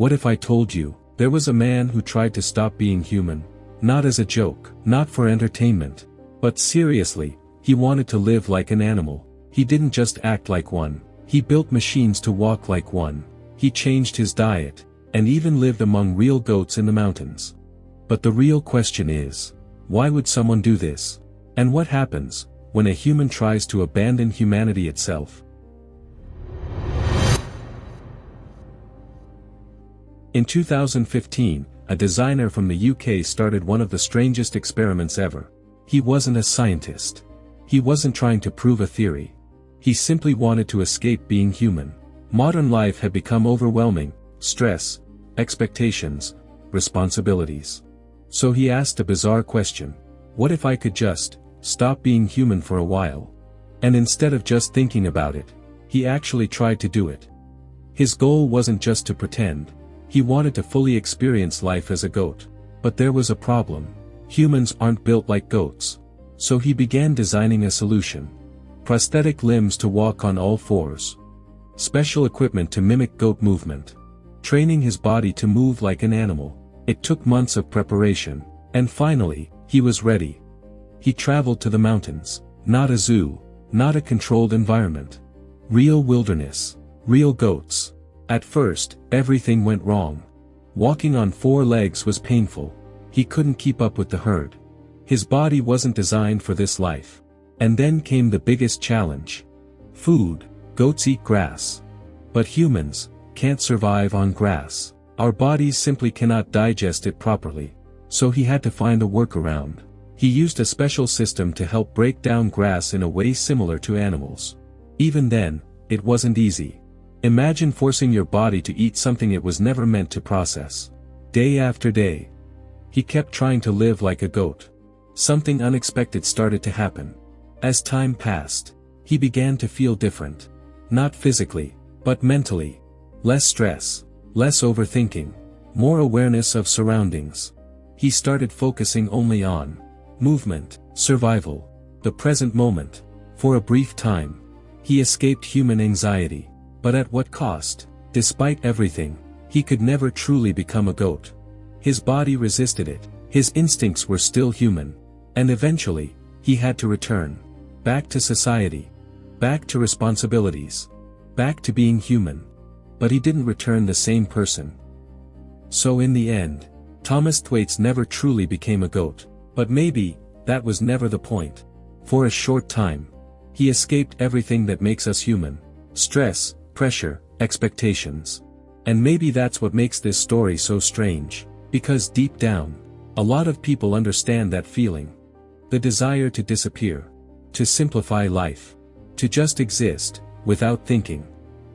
What if I told you, there was a man who tried to stop being human? Not as a joke, not for entertainment. But seriously, he wanted to live like an animal. He didn't just act like one. He built machines to walk like one. He changed his diet, and even lived among real goats in the mountains. But the real question is, why would someone do this? And what happens when a human tries to abandon humanity itself? In 2015, a designer from the UK started one of the strangest experiments ever. He wasn't a scientist. He wasn't trying to prove a theory. He simply wanted to escape being human. Modern life had become overwhelming: stress, expectations, responsibilities. So he asked a bizarre question: what if I could just stop being human for a while? And instead of just thinking about it, he actually tried to do it. His goal wasn't just to pretend. He wanted to fully experience life as a goat. But there was a problem. Humans aren't built like goats. So he began designing a solution. Prosthetic limbs to walk on all fours. Special equipment to mimic goat movement. Training his body to move like an animal. It took months of preparation. And finally, he was ready. He traveled to the mountains. Not a zoo. Not a controlled environment. Real wilderness. Real goats. At first, everything went wrong. Walking on 4 legs was painful. He couldn't keep up with the herd. His body wasn't designed for this life. And then came the biggest challenge. Food. Goats eat grass. But humans can't survive on grass. Our bodies simply cannot digest it properly. So he had to find a workaround. He used a special system to help break down grass in a way similar to animals. Even then, it wasn't easy. Imagine forcing your body to eat something it was never meant to process. Day after day. He kept trying to live like a goat. Something unexpected started to happen. As time passed, he began to feel different. Not physically, but mentally. Less stress, less overthinking, more awareness of surroundings. He started focusing only on movement, survival, the present moment. For a brief time, he escaped human anxiety. But at what cost? Despite everything, he could never truly become a goat. His body resisted it. His instincts were still human. And eventually, he had to return. Back to society. Back to responsibilities. Back to being human. But he didn't return the same person. So in the end, Thomas Thwaites never truly became a goat. But maybe, that was never the point. For a short time, he escaped everything that makes us human. Stress, pressure, expectations. And maybe that's what makes this story so strange. Because deep down, a lot of people understand that feeling. The desire to disappear. To simplify life. To just exist, without thinking.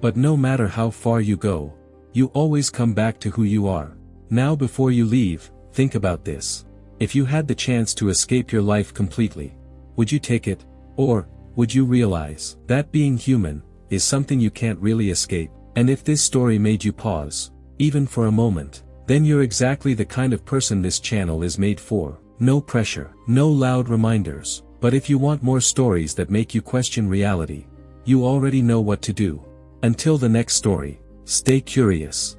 But no matter how far you go, you always come back to who you are. Now before you leave, think about this. If you had the chance to escape your life completely, would you take it? Or, would you realize that being human is something you can't really escape? And if this story made you pause, even for a moment, then you're exactly the kind of person this channel is made for. No pressure, no loud reminders. But if you want more stories that make you question reality, you already know what to do. Until the next story, stay curious.